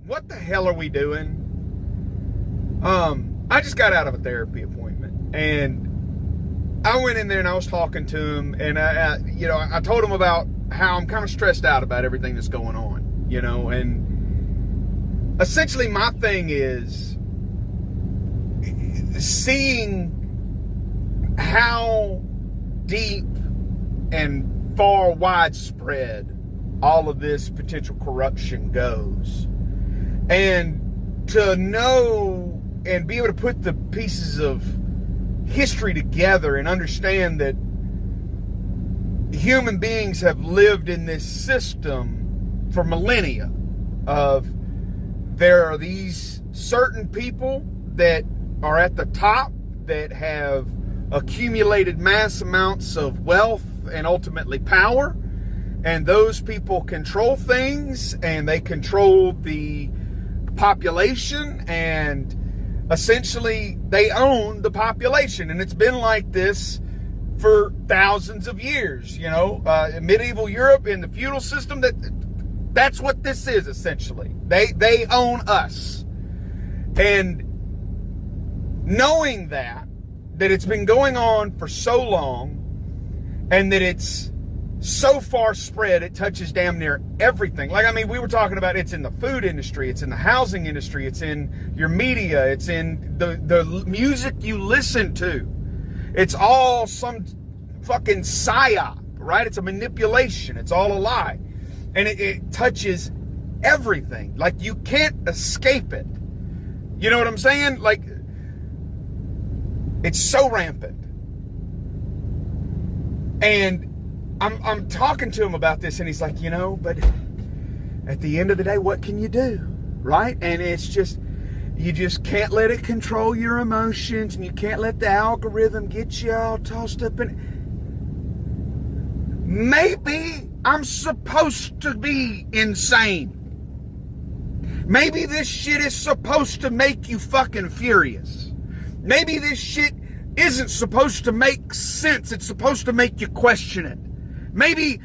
what the hell are we doing? I just got out of a therapy appointment, and I went in there and I was talking to him, and I told him about how I'm kind of stressed out about everything that's going on, and essentially my thing is seeing how deep and far widespread all of this potential corruption goes, and to know and be able to put the pieces of history together and understand that human beings have lived in this system for millennia of there are these certain people that are at the top that have accumulated mass amounts of wealth and ultimately power, and those people control things and they control the population, and essentially they own the population. And it's been like this for thousands of years. In medieval Europe, in the feudal system, that's what this is essentially. They own us. And knowing that it's been going on for so long, and that it's so far spread, it touches damn near everything. We were talking about it's in the food industry, it's in the housing industry, it's in your media, it's in the music you listen to. It's all some fucking psyop, right? It's a manipulation. It's all a lie. And it touches everything. You can't escape it. You know what I'm saying? It's so rampant. And I'm talking to him about this, and he's like, but at the end of the day, what can you do, right? And it's just, you just can't let it control your emotions, and you can't let the algorithm get you all tossed up in it. Maybe I'm supposed to be insane. Maybe this shit is supposed to make you fucking furious. Maybe this shit isn't supposed to make sense. It's supposed to make you question it. Maybe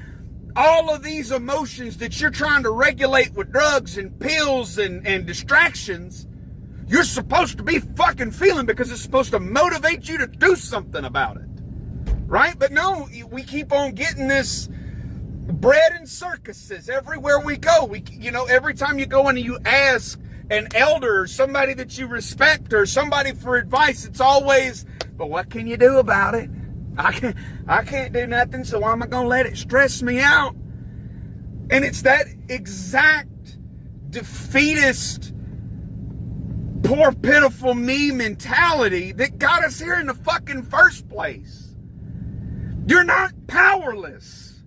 all of these emotions that you're trying to regulate with drugs and pills and distractions, you're supposed to be fucking feeling because it's supposed to motivate you to do something about it. Right? But no, we keep on getting this bread in circuses everywhere we go. Every time you go and you ask an elder or somebody that you respect or somebody for advice, it's always, but what can you do about it? I can't do nothing, so why am I going to let it stress me out? And it's that exact defeatist, poor, pitiful me mentality that got us here in the fucking first place. You're not powerless.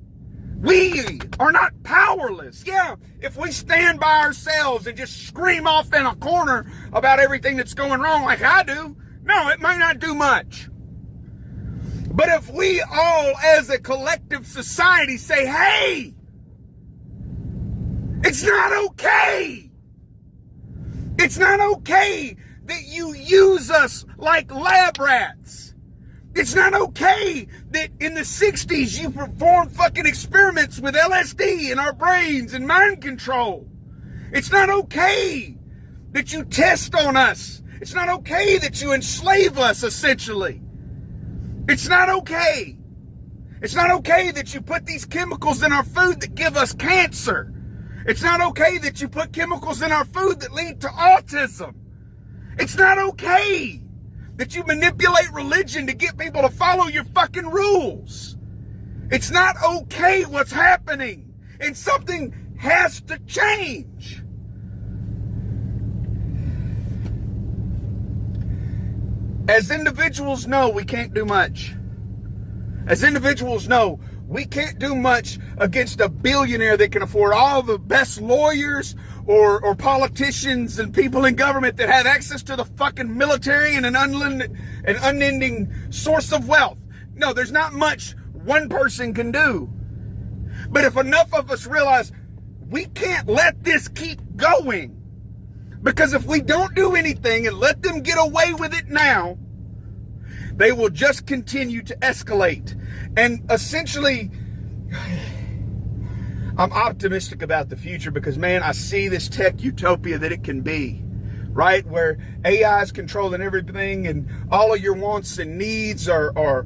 We are not powerless. Yeah, if we stand by ourselves and just scream off in a corner about everything that's going wrong like I do, no, it might not do much. But if we all as a collective society say, hey, it's not okay. It's not okay that you use us like lab rats. It's not okay that in the 60s you performed fucking experiments with LSD in our brains and mind control. It's not okay that you test on us. It's not okay that you enslave us, essentially. It's not okay. It's not okay that you put these chemicals in our food that give us cancer. It's not okay that you put chemicals in our food that lead to autism. It's not okay that you manipulate religion to get people to follow your fucking rules. It's not okay what's happening, and something has to change. As individuals, no, we can't do much. As individuals, no, we can't do much against a billionaire that can afford all the best lawyers or politicians and people in government that have access to the fucking military and an unending source of wealth. No, there's not much one person can do. But if enough of us realize we can't let this keep going, because if we don't do anything and let them get away with it now, they will just continue to escalate. And essentially, I'm optimistic about the future because, man, I see this tech utopia that it can be, right? Where AI is controlling everything and all of your wants and needs are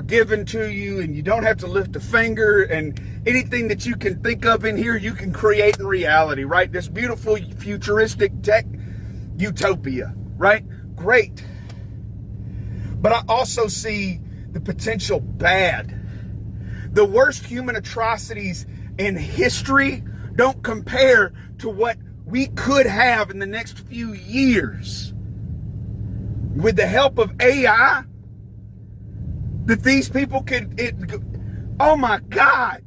given to you, and you don't have to lift a finger, and anything that you can think of in here, you can create in reality, right? This beautiful futuristic tech utopia, right? Great. But I also see the potential bad. The worst human atrocities in history don't compare to what we could have in the next few years with the help of AI, that these people oh my God,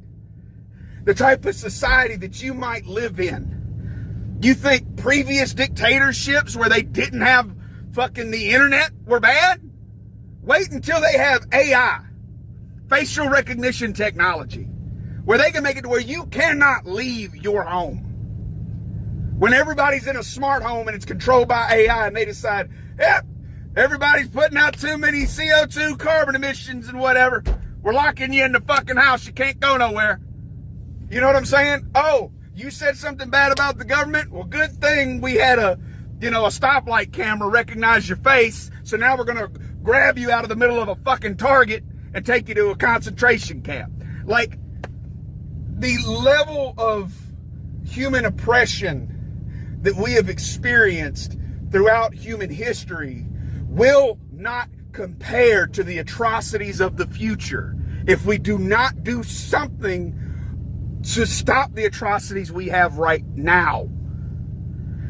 the type of society that you might live in. You think previous dictatorships where they didn't have fucking the internet were bad? Wait until they have AI, facial recognition technology, where they can make it to where you cannot leave your home. When everybody's in a smart home and it's controlled by AI and they decide, yep, everybody's putting out too many CO2 carbon emissions and whatever, we're locking you in the fucking house. You can't go nowhere. You know what I'm saying? Oh, you said something bad about the government? Well, good thing we had a stoplight camera recognize your face. So now we're going to grab you out of the middle of a fucking Target and take you to a concentration camp. Like, the level of human oppression that we have experienced throughout human history will not compare to the atrocities of the future if we do not do something to stop the atrocities we have right now.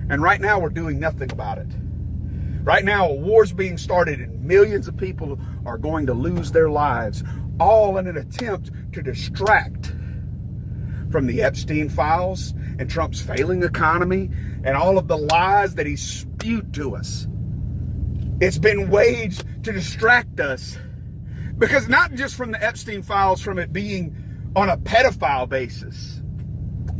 And right now we're doing nothing about it. Right now a war's being started and millions of people are going to lose their lives, all in an attempt to distract from the Epstein files and Trump's failing economy and all of the lies that he spewed to us. It's been waged to distract us, because not just from the Epstein files, from it being on a pedophile basis,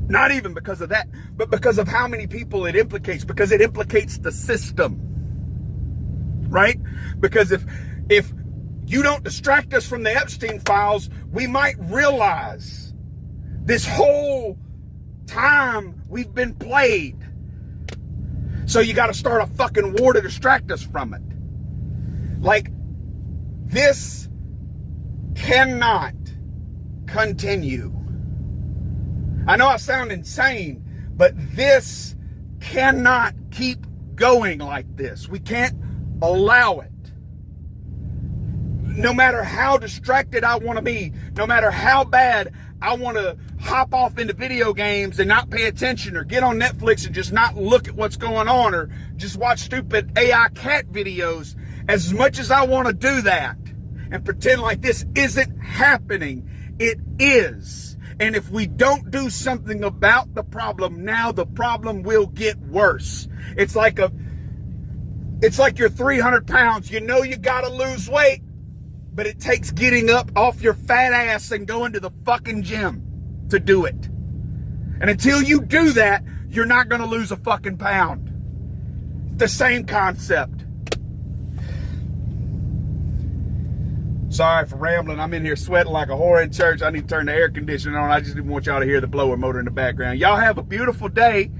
not even because of that, but because of how many people it implicates, because it implicates the system, right? Because if you don't distract us from the Epstein files, we might realize this whole time we've been played. So you got to start a fucking war to distract us from it. Like, this cannot continue. I know I sound insane, but this cannot keep going like this. We can't allow it. No matter how distracted I want to be, no matter how bad I want to hop off into video games and not pay attention, or get on Netflix and just not look at what's going on, or just watch stupid AI cat videos, as much as I want to do that and pretend like this isn't happening, it is. And if we don't do something about the problem now, the problem will get worse. It's like you're 300 pounds. You know you gotta lose weight, but it takes getting up off your fat ass and going to the fucking gym to do it. And until you do that, you're not gonna lose a fucking pound. The same concept. Sorry for rambling. I'm in here sweating like a whore in church. I need to turn the air conditioner on. I just didn't want y'all to hear the blower motor in the background. Y'all have a beautiful day.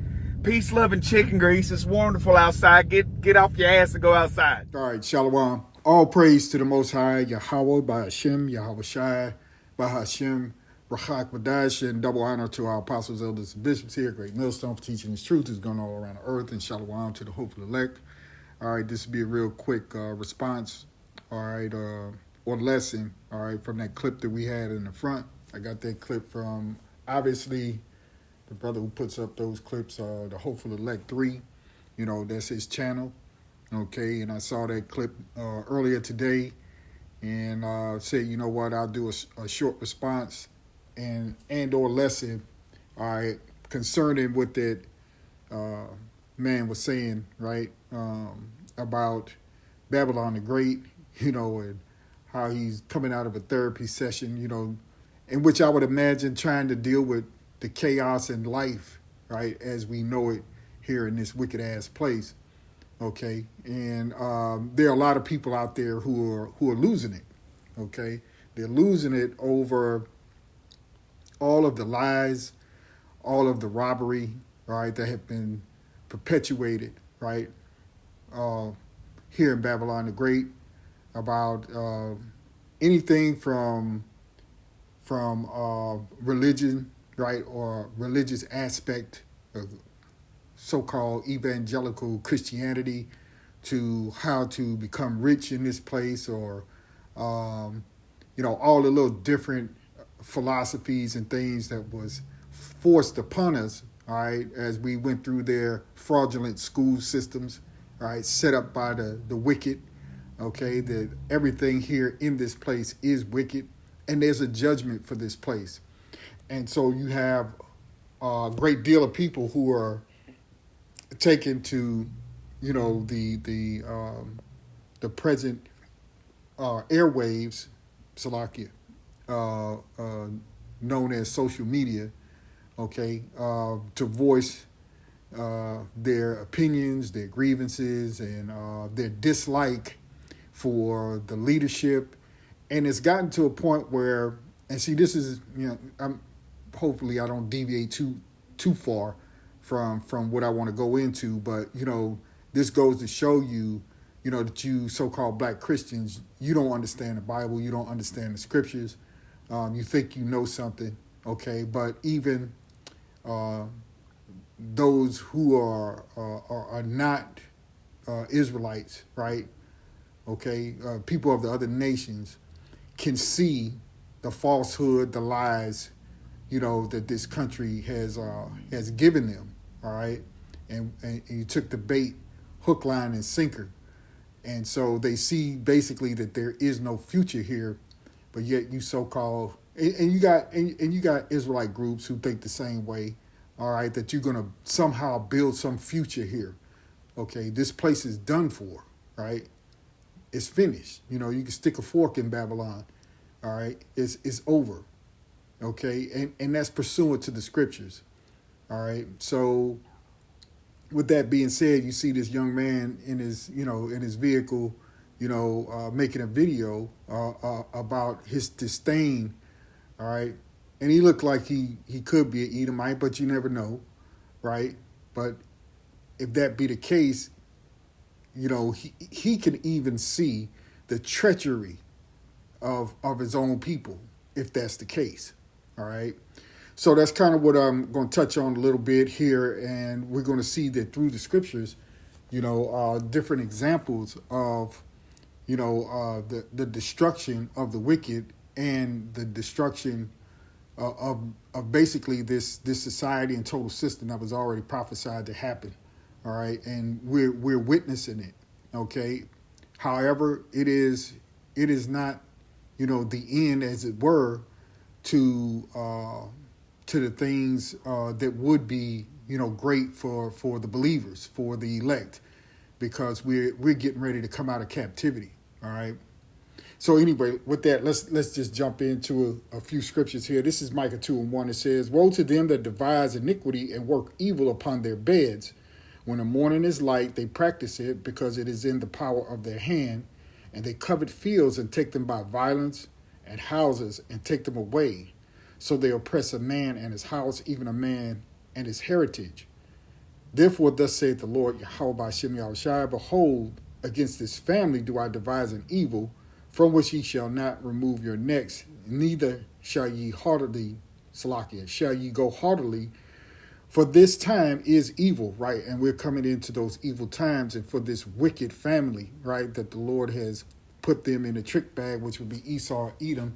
Peace, love, and chicken grease. It's wonderful outside. Get off your ass and go outside. All right, Shalom. All praise to the Most High, Yahweh, by Hashem, Yahweh Shai, by Hashem, Rachak Badash, and double honor to our apostles, elders, and bishops here. Great millstone for teaching His truth is going all around the earth. And Shalom to the hopeful elect. All right, this will be a real quick response. All right, or lesson, all right, from that clip that we had in the front. I got that clip from, obviously, the brother who puts up those clips, the Hopeful Elect 3. You know, that's his channel, okay? And I saw that clip earlier today and said, you know what, I'll do a short response and or lesson, all right, concerning what that man was saying, right, about Babylon the Great, you know, and how he's coming out of a therapy session, you know, in which I would imagine trying to deal with the chaos in life, right, as we know it here in this wicked ass place, okay? And there are a lot of people out there who are losing it, okay? They're losing it over all of the lies, all of the robbery, right, that have been perpetuated, right, here in Babylon the Great, about anything from religion, right, or religious aspect of so-called evangelical Christianity, to how to become rich in this place, or all the little different philosophies and things that was forced upon us, all right, as we went through their fraudulent school systems, all right, set up by the wicked, okay, that everything here in this place is wicked, and there's a judgment for this place. And so you have a great deal of people who are taken to, the present airwaves, Salakia, known as social media, okay, to voice their opinions, their grievances, and their dislike for the leadership. And it's gotten to a point where, and see, this is, hopefully I don't deviate too far from what I want to go into, but this goes to show you, that you so-called black Christians, you don't understand the Bible, you don't understand the scriptures, you think you know something, okay? But even those who are not Israelites, right? Okay, people of the other nations can see the falsehood, the lies, that this country has given them, all right? And you took the bait, hook, line, and sinker. And so they see basically that there is no future here, but yet you so-called, and you got Israelite groups who think the same way, all right, that you're going to somehow build some future here. Okay, this place is done for, right? It's finished. You can stick a fork in Babylon, all right? It's over, okay? And that's pursuant to the scriptures, all right? So with that being said, you see this young man in his vehicle, making a video about his disdain, all right? And he looked like he could be an Edomite, but you never know, right? But if that be the case, he can even see the treachery of his own people, if that's the case, all right? So that's kind of what I'm going to touch on a little bit here, and we're going to see that through the scriptures, different examples of, the destruction of the wicked and the destruction of basically this society and total system that was already prophesied to happen, all right? And we're witnessing it, okay? However, it is not, the end, as it were, to the things that would be, great for the believers, for the elect, because we're getting ready to come out of captivity, all right? So anyway, with that, let's just jump into a few scriptures here. This is Micah 2:1. It says, "Woe to them that devise iniquity and work evil upon their beds. When the morning is light, they practice it, because it is in the power of their hand. And they covet fields and take them by violence, and houses and take them away. So they oppress a man and his house, even a man and his heritage. Therefore, thus saith the Lord, Yahweh by Shem Yahushai, behold, against this family do I devise an evil, from which ye shall not remove your necks, neither shall ye heartily, Salakia, shall ye go heartily, for this time is evil," right? And we're coming into those evil times, and for this wicked family, right, that the Lord has put them in a trick bag, which would be Esau, Edom,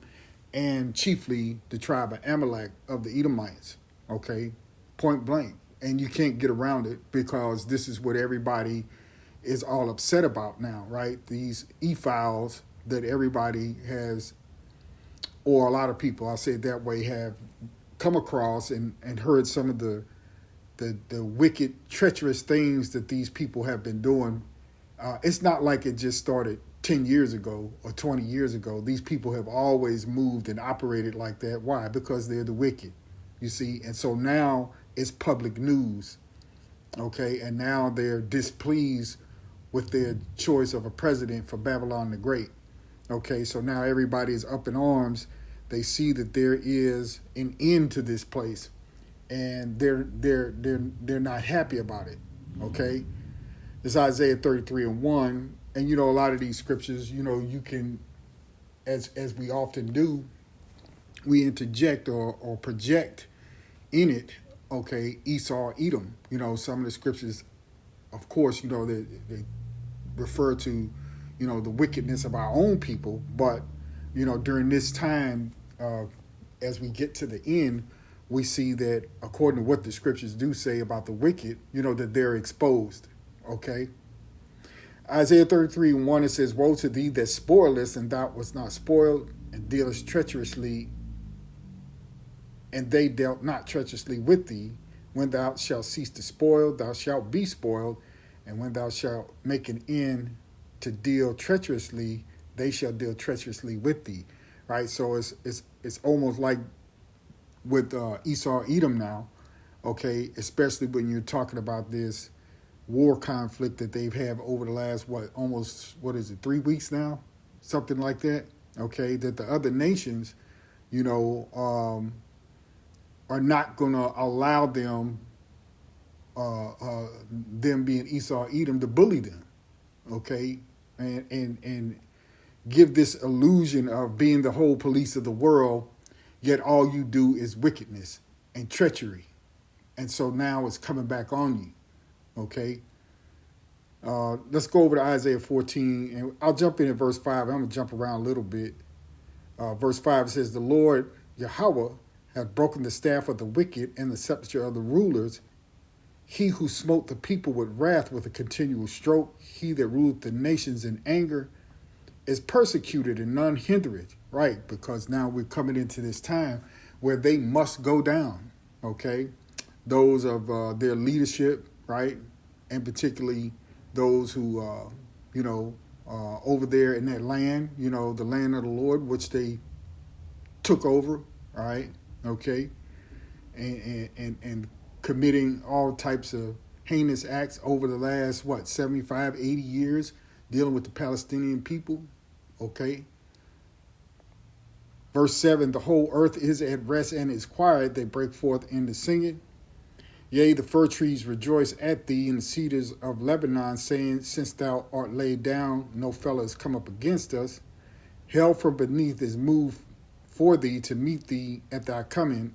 and chiefly the tribe of Amalek of the Edomites, okay? Point blank. And you can't get around it, because this is what everybody is all upset about now, right? These e-files that everybody has, or a lot of people, I'll say it that way, have come across and heard some of the wicked, treacherous things that these people have been doing. It's not like it just started 10 years ago or 20 years ago. These people have always moved and operated like that. Why? Because they're the wicked, you see? And so now it's public news, okay? And now they're displeased with their choice of a president for Babylon the Great. Okay, so now everybody is up in arms. They see that there is an end to this place. and they're not happy about it. Okay, it's Isaiah 33:1, and a lot of these scriptures, you can, as we often do, we interject or project in it. Okay, Esau, Edom. Some of the scriptures, of course, they refer to, the wickedness of our own people, but during this time, as we get to the end, we see that according to what the scriptures do say about the wicked, that they're exposed. Okay. Isaiah 33:1, it says, "Woe to thee that spoilest, and thou wast not spoiled, and dealest treacherously, and they dealt not treacherously with thee. When thou shalt cease to spoil, thou shalt be spoiled, and when thou shalt make an end to deal treacherously, they shall deal treacherously with thee." Right? So it's almost like with Esau, Edom now, okay, especially when you're talking about this war conflict that they've had over the last, almost 3 weeks now? Something like that, okay, that the other nations, are not going to allow them, them being Esau, Edom, to bully them, okay, and give this illusion of being the whole police of the world, yet all you do is wickedness and treachery. And so now it's coming back on you, okay? Let's go over to Isaiah 14, and I'll jump in at verse 5. I'm going to jump around a little bit. Verse 5 says, "The Lord Yahweh hath broken the staff of the wicked and the scepter of the rulers. He who smote the people with wrath with a continual stroke, he that ruleth the nations in anger, is persecuted and none hindereth." Right, because now we're coming into this time where they must go down, okay? Those of their leadership, right, and particularly those who, over there in that land, the land of the Lord, which they took over, right, okay, and committing all types of heinous acts over the last, 75, 80 years, dealing with the Palestinian people, okay. Verse 7, "The whole earth is at rest and is quiet. They break forth into singing. Yea, the fir trees rejoice at thee, and the cedars of Lebanon, saying, Since thou art laid down, no fellow is come up against us. Hell from beneath is moved for thee to meet thee at thy coming.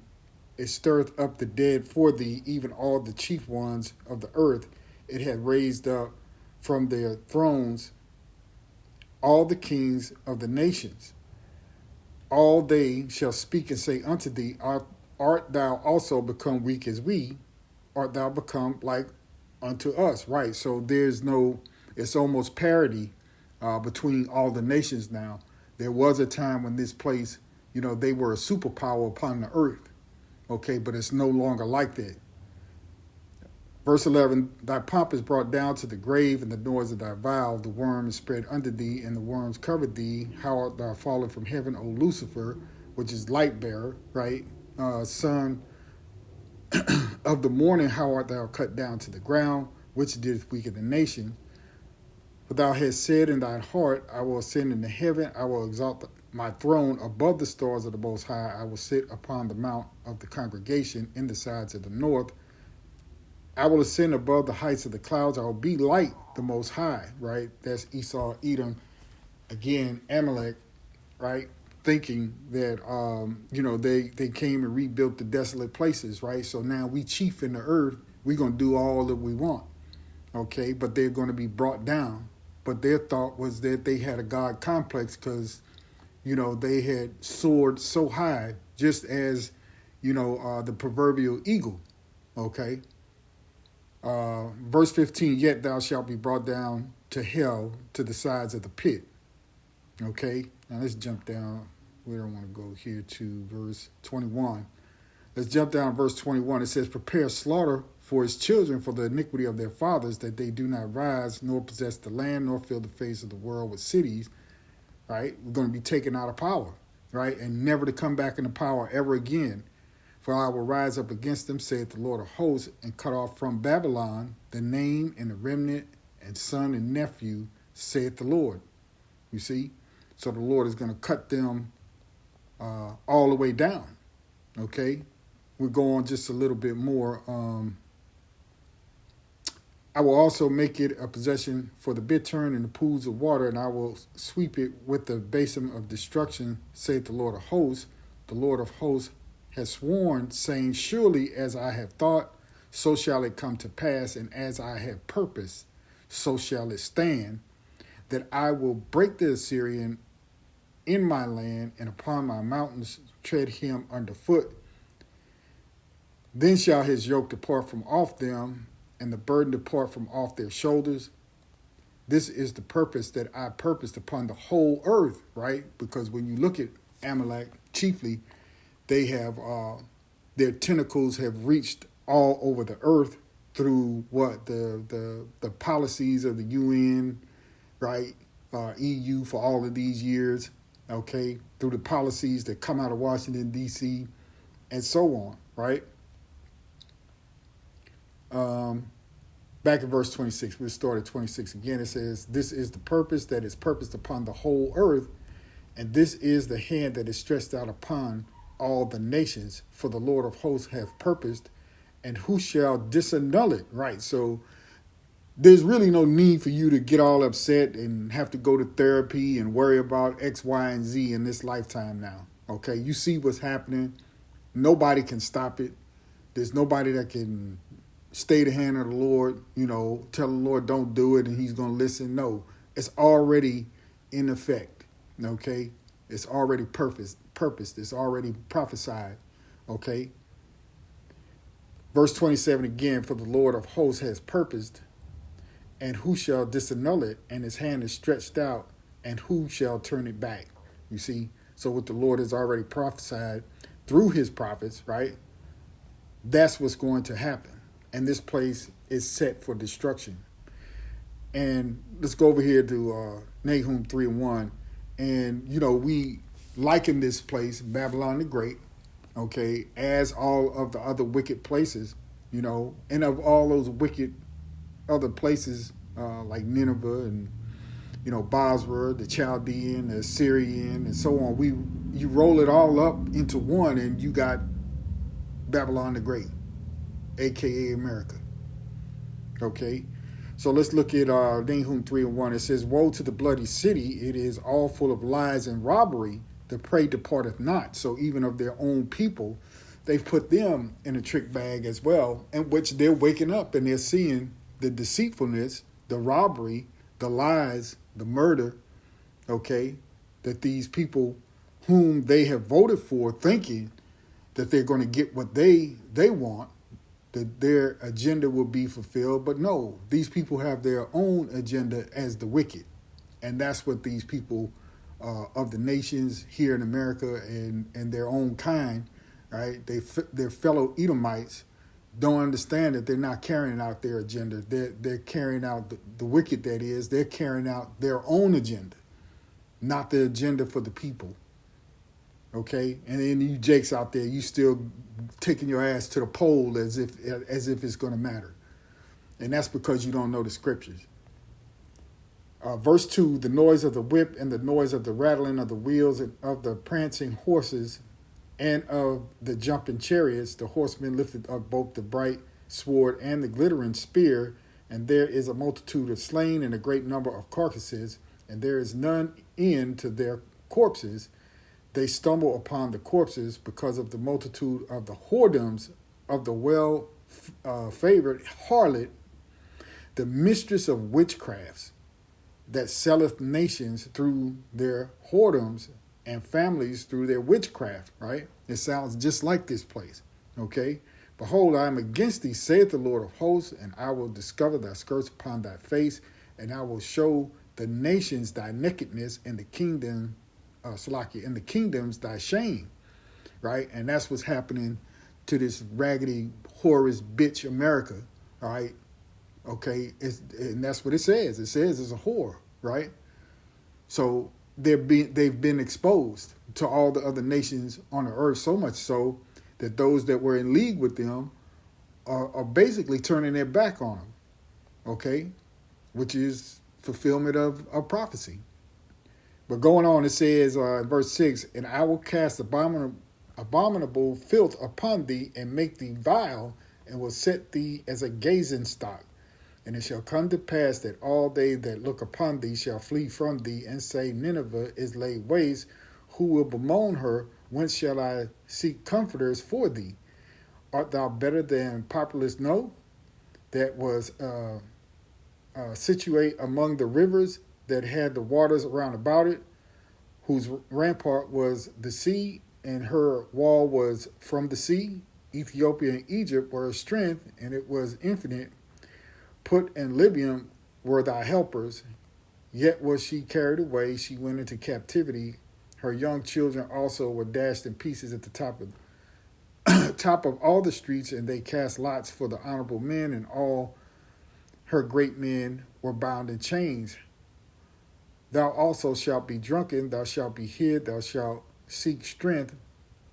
It stirreth up the dead for thee, even all the chief ones of the earth. It hath raised up from their thrones all the kings of the nations. All they shall speak and say unto thee, Art thou also become weak as we? Art thou become like unto us?" Right. So it's almost parity between all the nations now. There was a time when this place, they were a superpower upon the earth. Okay, but it's no longer like that. Verse 11, "Thy pomp is brought down to the grave, and the noise of thy vow. The worm is spread under thee, and the worms covered thee. How art thou fallen from heaven, O Lucifer," which is light bearer, right? Son of the morning, how art thou cut down to the ground, which didst weaken the nation? For thou hast said in thine heart, I will ascend into heaven, I will exalt my throne above the stars of the Most High, I will sit upon the mount of the congregation in the sides of the north. I will ascend above the heights of the clouds, I will be like the Most High, right? That's Esau, Edom, again, Amalek, right? Thinking that, they came and rebuilt the desolate places, right? So now we chief in the earth, we're going to do all that we want, okay? But they're going to be brought down. But their thought was that they had a God complex because, they had soared so high, just as, the proverbial eagle, okay? Verse 15, "Yet thou shalt be brought down to hell, to the sides of the pit." Okay, now let's jump down. We don't want to go here to verse 21. Let's jump down to verse 21. It says, "Prepare slaughter for his children for the iniquity of their fathers, that they do not rise, nor possess the land, nor fill the face of the world with cities." Right? We're going to be taken out of power, right? And never to come back into power ever again. "For I will rise up against them, saith the Lord of hosts, and cut off from Babylon the name and the remnant and son and nephew, saith the Lord." You see? So the Lord is going to cut them all the way down, okay? we'll go on just a little bit more. I will also make it a possession for the bittern and the pools of water, and I will sweep it with the basin of destruction, saith the Lord of hosts. The Lord of hosts has sworn, saying, surely as I have thought, so shall it come to pass, and as I have purposed, so shall it stand, that I will break the Assyrian in my land, and upon my mountains tread him underfoot. Then shall his yoke depart from off them, and the burden depart from off their shoulders. This is the purpose that I purposed upon the whole earth, right? Because when you look at Amalek, chiefly, they have their tentacles have reached all over the earth through what the policies of the UN, right? EU for all of these years, okay? Through the policies that come out of Washington, D.C., and so on, right? Back in verse 26, we'll start at 26 again. It says, this is the purpose that is purposed upon the whole earth, and this is the hand that is stretched out upon all the nations, for the Lord of hosts hath purposed, and who shall disannul it? Right, so there's really no need for you to get all upset and have to go to therapy and worry about X, Y, and Z in this lifetime now, okay? You see what's happening. Nobody can stop it. There's nobody that can stay the hand of the Lord, tell the Lord don't do it and he's going to listen. No, it's already in effect, okay? It's already purposed. It's already prophesied, okay? Verse 27 again, for the Lord of hosts has purposed, and who shall disannul it? And his hand is stretched out, and who shall turn it back? You see? So what the Lord has already prophesied through his prophets, right? That's what's going to happen. And this place is set for destruction. And let's go over here to Nahum 3:1. And, we liken this place, Babylon the Great, okay, as all of the other wicked places, and of all those wicked other places like Nineveh and, Basra, the Chaldean, the Assyrian, and so on. You roll it all up into one and you got Babylon the Great, a.k.a. America. Okay? So let's look at Nahum 3:1. It says, woe to the bloody city. It is all full of lies and robbery. The prey departeth not. So even of their own people, they've put them in a trick bag as well, in which they're waking up and they're seeing the deceitfulness, the robbery, the lies, the murder, okay, that these people whom they have voted for, thinking that they're going to get what they want, that their agenda will be fulfilled. But no, these people have their own agenda as the wicked. And that's what these people of the nations here in America and their own kind, right? Their fellow Edomites don't understand that they're not carrying out their agenda. They're carrying out the wicked, that is. They're carrying out their own agenda, not the agenda for the people. Okay, and then you jakes out there, you still taking your ass to the poll as if it's going to matter, and that's because you don't know the scriptures. Verse 2: the noise of the whip and the noise of the rattling of the wheels and of the prancing horses and of the jumping chariots, the horsemen lifted up both the bright sword and the glittering spear, and there is a multitude of slain and a great number of carcasses, and there is none end to their corpses. They stumble upon the corpses because of the multitude of the whoredoms of the well-favored harlot, the mistress of witchcrafts, that selleth nations through their whoredoms and families through their witchcraft, right? It sounds just like this place, okay? Behold, I am against thee, saith the Lord of hosts, and I will discover thy skirts upon thy face, and I will show the nations thy nakedness, and the kingdom in the kingdoms thy shame, right? And that's what's happening to this raggedy, whorish bitch America, all right? Okay, and that's what it says. It says it's a whore, right? So they've been exposed to all the other nations on the earth, so much so that those that were in league with them are basically turning their back on them, okay? Which is fulfillment of prophecy. But going on, it says in verse 6, and I will cast abominable filth upon thee, and make thee vile, and will set thee as a gazing stock. And it shall come to pass that all they that look upon thee shall flee from thee, and say, Nineveh is laid waste. Who will bemoan her? Whence shall I seek comforters for thee? Art thou better than Populus No, that was situate among the rivers, that had the waters around about it, whose rampart was the sea, and her wall was from the sea? Ethiopia and Egypt were her strength, and it was infinite. Put and Libya were thy helpers. Yet was she carried away, she went into captivity. Her young children also were dashed in pieces at the top of all the streets, and they cast lots for the honorable men, and all her great men were bound in chains. Thou also shalt be drunken, thou shalt be hid, thou shalt seek strength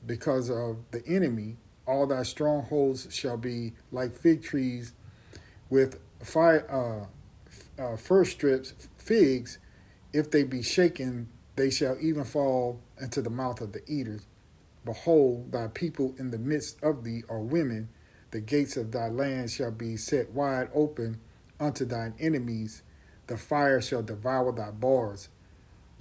because of the enemy. All thy strongholds shall be like fig trees with fir strips, figs. If they be shaken, they shall even fall into the mouth of the eaters. Behold, thy people in the midst of thee are women. The gates of thy land shall be set wide open unto thine enemies. The fire shall devour thy bars.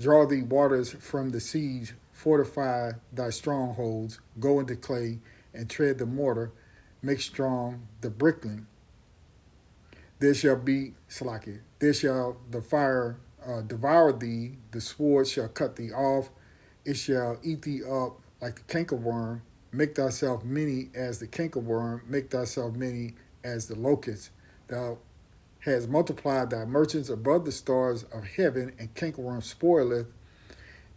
Draw thee waters from the siege. Fortify thy strongholds. Go into clay and tread the mortar. Make strong the brickling. There shall the fire devour thee. The sword shall cut thee off. It shall eat thee up like the cankerworm. Make thyself many as the cankerworm. Make thyself many as the locust. Thou hast multiplied thy merchants above the stars of heaven, and cankerworm spoileth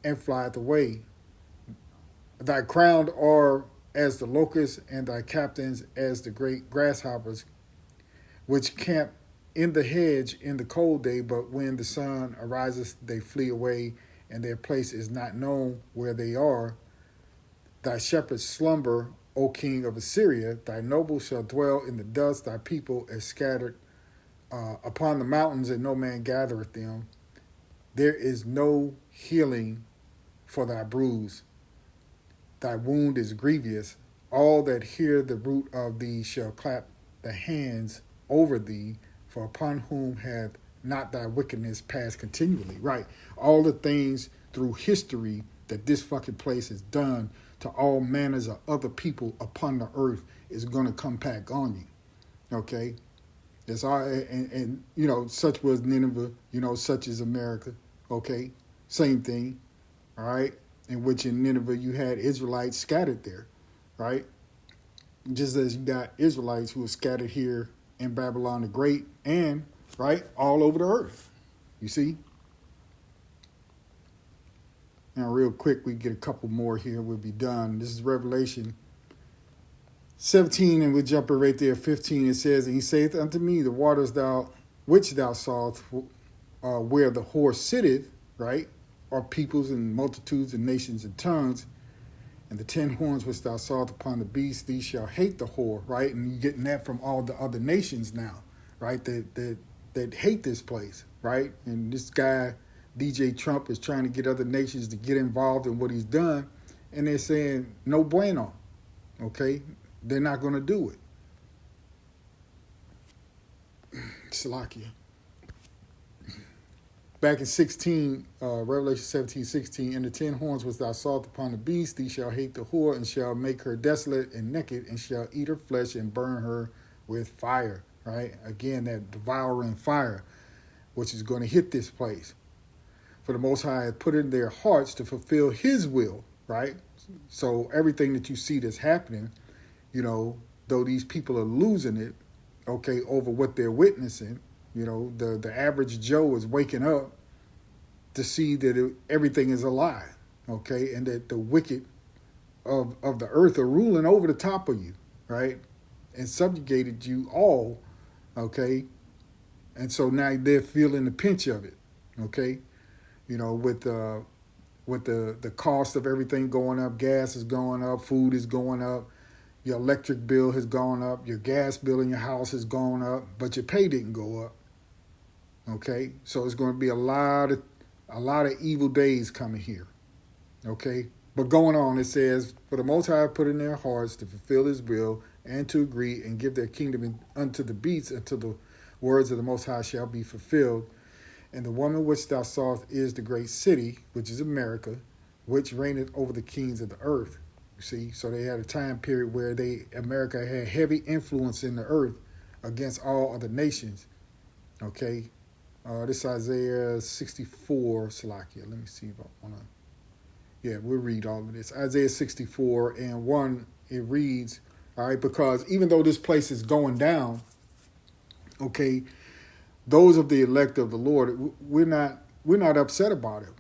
and flieth away. Thy crowned are as the locusts, and thy captains as the great grasshoppers, which camp in the hedge in the cold day, but when the sun arises, they flee away, and their place is not known where they are. Thy shepherds slumber, O king of Assyria. Thy nobles shall dwell in the dust. Thy people is scattered upon the mountains, and no man gathereth them. There is no healing for thy bruise. Thy wound is grievous. All that hear the root of thee shall clap the hands over thee, for upon whom hath not thy wickedness passed continually. Right. All the things through history that this fucking place has done to all manners of other people upon the earth is going to come back on you. Okay? That's all, and you know, such was Nineveh, you know, such is America. Okay? Same thing. All right? In which in Nineveh you had Israelites scattered there. Right? Just as you got Israelites who were scattered here in Babylon the Great and, right, all over the earth. You see? Now, real quick, we get a couple more here. We'll be done. This is Revelation 17, and we'll jump it right there. 15, it says, And he saith unto me, the waters which thou sawest, where the whore sitteth, right, are peoples and multitudes and nations and tongues. And the 10 horns which thou sawest upon the beast, these shall hate the whore, right? And you're getting that from all the other nations now, right, that hate this place, right? And this guy, DJ Trump, is trying to get other nations to get involved in what he's done, and they're saying, no bueno, okay? They're not going to do it. Salakia. Back in 16, Revelation 17, 16, and the 10 horns which thou sawest upon the beast, these shall hate the whore, and shall make her desolate and naked, and shall eat her flesh and burn her with fire, right? Again, that devouring fire, which is going to hit this place. For the Most High hath put in their hearts to fulfill his will, right? So everything that you see that's happening, you know, though these people are losing it, okay, over what they're witnessing, you know, the average Joe is waking up to see that everything is a lie, okay, and that the wicked of the earth are ruling over the top of you, right, and subjugated you all, okay, and so now they're feeling the pinch of it, okay, you know, with the cost of everything going up, gas is going up, food is going up, your electric bill has gone up, your gas bill in your house has gone up, but your pay didn't go up. Okay, so it's going to be a lot of evil days coming here. Okay, But going on, it says, "For the Most High put in their hearts to fulfill His will and to agree and give their kingdom unto the beasts until the words of the Most High shall be fulfilled. And the woman which thou sawest is the great city, which is America, which reigneth over the kings of the earth." You see, so they had a time period where America had heavy influence in the earth against all other nations. Okay, this is Isaiah 64, Salakia. Let me see if I want to. Yeah, we'll read all of this. Isaiah 64 and 1, it reads, all right, because even though this place is going down, okay, those of the elect of the Lord, we're not upset about it,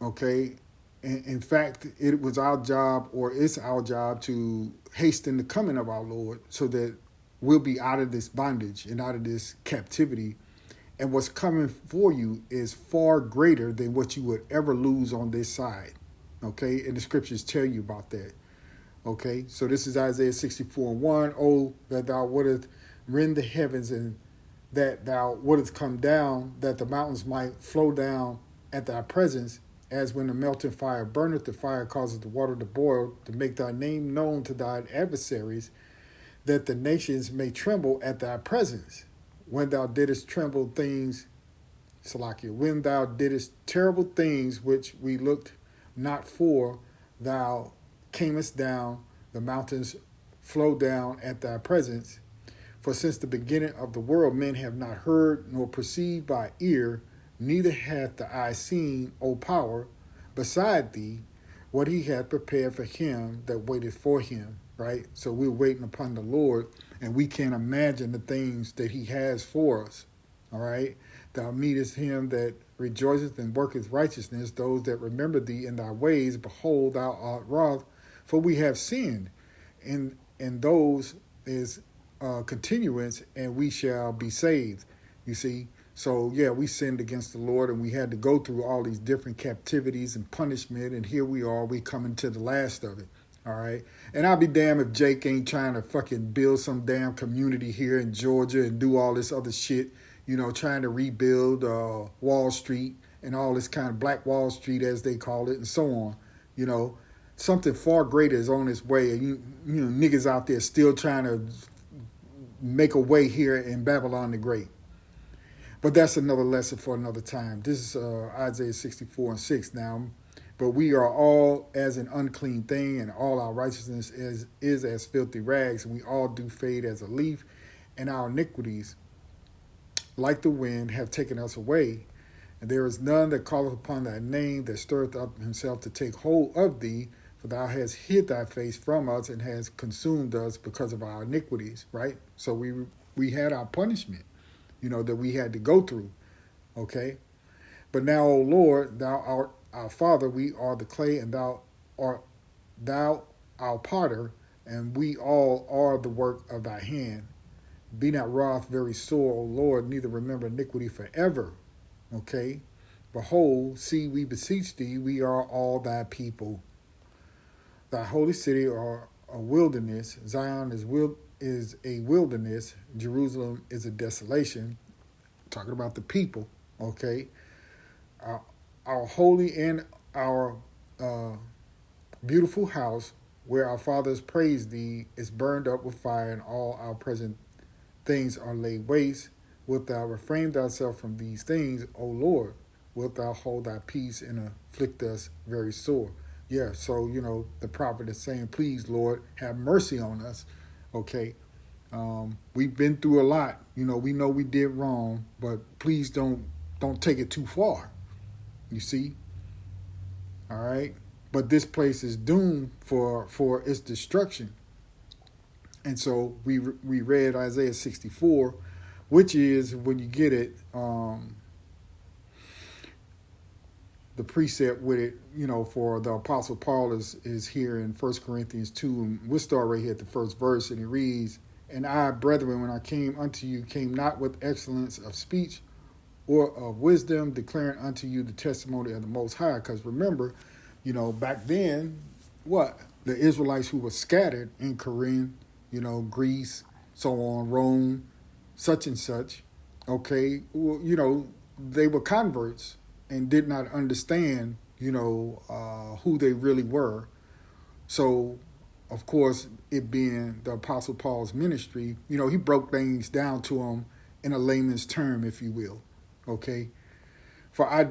okay? In fact, it was our job, or it's our job, to hasten the coming of our Lord so that we'll be out of this bondage and out of this captivity. And what's coming for you is far greater than what you would ever lose on this side, okay? And the scriptures tell you about that, okay? So this is Isaiah 64 and 1. "Oh, that thou wouldest rend the heavens, and that thou wouldest come down, that the mountains might flow down at thy presence, as when the melting fire burneth, the fire causes the water to boil, to make thy name known to thine adversaries, that the nations may tremble at thy presence. When thou didst tremble things," Salakia, "when thou didst terrible things which we looked not for, thou camest down, the mountains flow down at thy presence. For since the beginning of the world, men have not heard nor perceived by ear, neither hath the eye seen, O power, beside thee, what he hath prepared for him that waiteth for him." Right? So we're waiting upon the Lord, and we can't imagine the things that he has for us. All right? "Thou meetest him that rejoiceth and worketh righteousness, those that remember thee in thy ways. Behold, thou art wroth, for we have sinned. And those is continuance, and we shall be saved." You see? So, yeah, we sinned against the Lord, and we had to go through all these different captivities and punishment, and here we are, we coming to the last of it. All right? And I'll be damned if Jake ain't trying to fucking build some damn community here in Georgia and do all this other shit, trying to rebuild Wall Street and all this kind of Black Wall Street, as they call it, and so on. Something far greater is on its way, and niggas out there still trying to make a way here in Babylon the Great. But that's another lesson for another time. This is Isaiah 64 and 6 now. "But we are all as an unclean thing, and all our righteousness is as filthy rags, and we all do fade as a leaf, and our iniquities, like the wind, have taken us away. And there is none that calleth upon thy name, that stirreth up himself to take hold of thee. For thou hast hid thy face from us, and hast consumed us because of our iniquities." Right? So we had our punishment, that we had to go through. Okay? "But now, O Lord, thou art our Father, we are the clay, and thou art our potter, and we all are the work of thy hand. Be not wroth very sore, O Lord, neither remember iniquity forever." Okay? "Behold, see, we beseech thee, we are all thy people. Thy holy city are a wilderness. Zion is a wilderness. Jerusalem is a desolation." Talking about the people. Okay? Our holy and our beautiful house, where our fathers praised thee, is burned up with fire, and all our present things are laid waste. Wilt thou refrain thyself from these things, O Lord? Wilt thou hold thy peace and afflict us very sore? Yeah, so, the prophet is saying, please, Lord, have mercy on us. Okay? We've been through a lot. We know we did wrong, but please don't take it too far. You see? All right? But this place is doomed for its destruction. And so we read Isaiah 64, which is, when you get it, the precept with it, for the Apostle Paul is here in 1 Corinthians 2. And we'll start right here at the first verse, and it reads, "And I, brethren, when I came unto you, came not with excellence of speech or of wisdom, declaring unto you the testimony of the Most High." Because remember, back then, the Israelites who were scattered in Corinth, Greece, so on, Rome, such and such, okay, they were converts and did not understand, who they really were. So, of course, it being the Apostle Paul's ministry, he broke things down to them in a layman's term, if you will. Okay? For I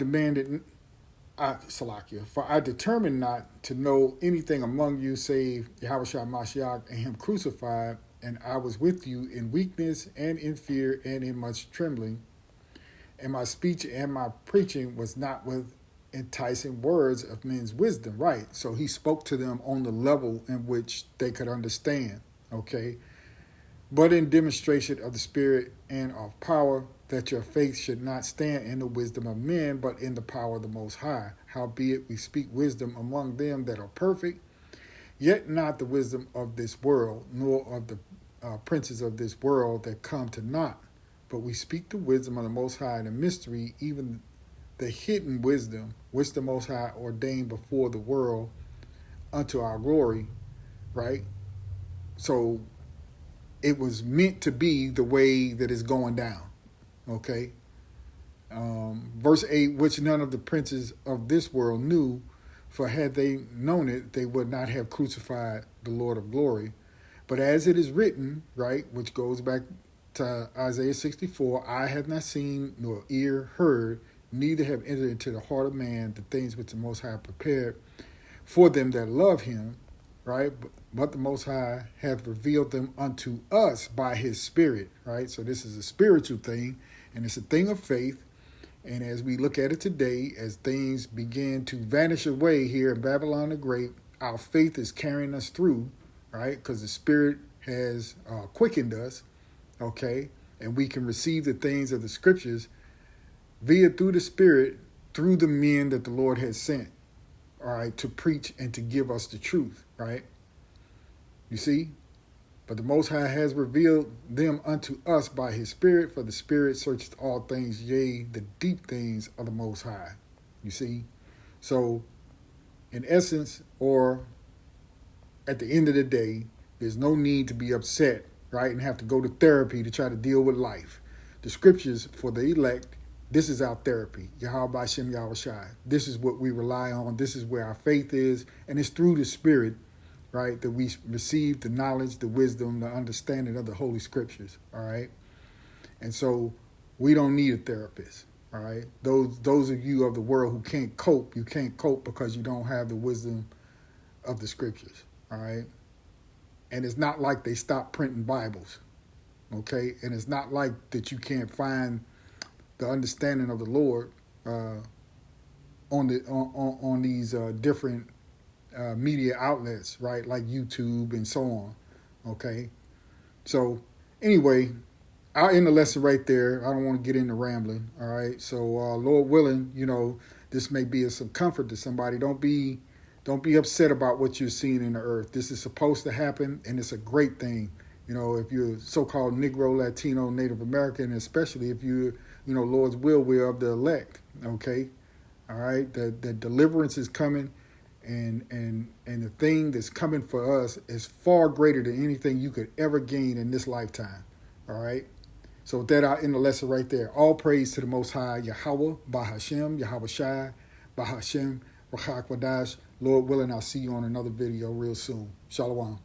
determined not to know anything among you save Yahushua Mashiach and him crucified, and I was with you in weakness and in fear and in much trembling. And my speech and my preaching was not with enticing words of men's wisdom. Right. So he spoke to them on the level in which they could understand. Okay. But in demonstration of the Spirit and of power, that your faith should not stand in the wisdom of men, but in the power of the Most High. Howbeit we speak wisdom among them that are perfect, yet not the wisdom of this world, nor of the princes of this world that come to naught. But we speak the wisdom of the Most High in a mystery, even the hidden wisdom, which the Most High ordained before the world unto our glory, right? So it was meant to be the way that it's going down, okay? Verse 8, which none of the princes of this world knew, for had they known it, they would not have crucified the Lord of glory. But as it is written, right, which goes back to Isaiah 64, eye have not seen, nor ear heard, neither have entered into the heart of man the things which the Most High prepared for them that love him, right? But the Most High hath revealed them unto us by his Spirit, right? So this is a spiritual thing, and it's a thing of faith. And as we look at it today, as things begin to vanish away here in Babylon the Great, our faith is carrying us through, right? Because the Spirit has quickened us, okay? And we can receive the things of the Scriptures through the Spirit, through the men that the Lord has sent, all right, to preach and to give us the truth, right? You see? But the Most High has revealed them unto us by his Spirit, for the Spirit searcheth all things, yea, the deep things of the Most High. You see? So, in essence, or at the end of the day, there's no need to be upset, right, and have to go to therapy to try to deal with life. The Scriptures for the elect, this is our therapy. Yahweh Hashem Yahushai. This is what we rely on. This is where our faith is. And it's through the Spirit, right, that we receive the knowledge, the wisdom, the understanding of the Holy Scriptures, all right? And so we don't need a therapist, all right? Those of you of the world who can't cope, you can't cope because you don't have the wisdom of the Scriptures, all right? And it's not like they stopped printing Bibles, okay? And it's not like that you can't find the understanding of the Lord on these different media outlets, right, like YouTube and so on, okay? So anyway, I'll end the lesson right there. I don't want to get into rambling, all right? So Lord willing, this may be of some comfort to somebody. Don't be upset about what you're seeing in the earth. This is supposed to happen, and it's a great thing. If you're so-called Negro, Latino, Native American, especially if you're, Lord's will, we're of the elect, okay? All right? The deliverance is coming, and the thing that's coming for us is far greater than anything you could ever gain in this lifetime, all right? So with that, I'll end the lesson right there. All praise to the Most High, Yahweh, Bahashem, Yahweh Shai, Bahashem, Rachak Wadash. Lord willing, I'll see you on another video real soon. Shalom.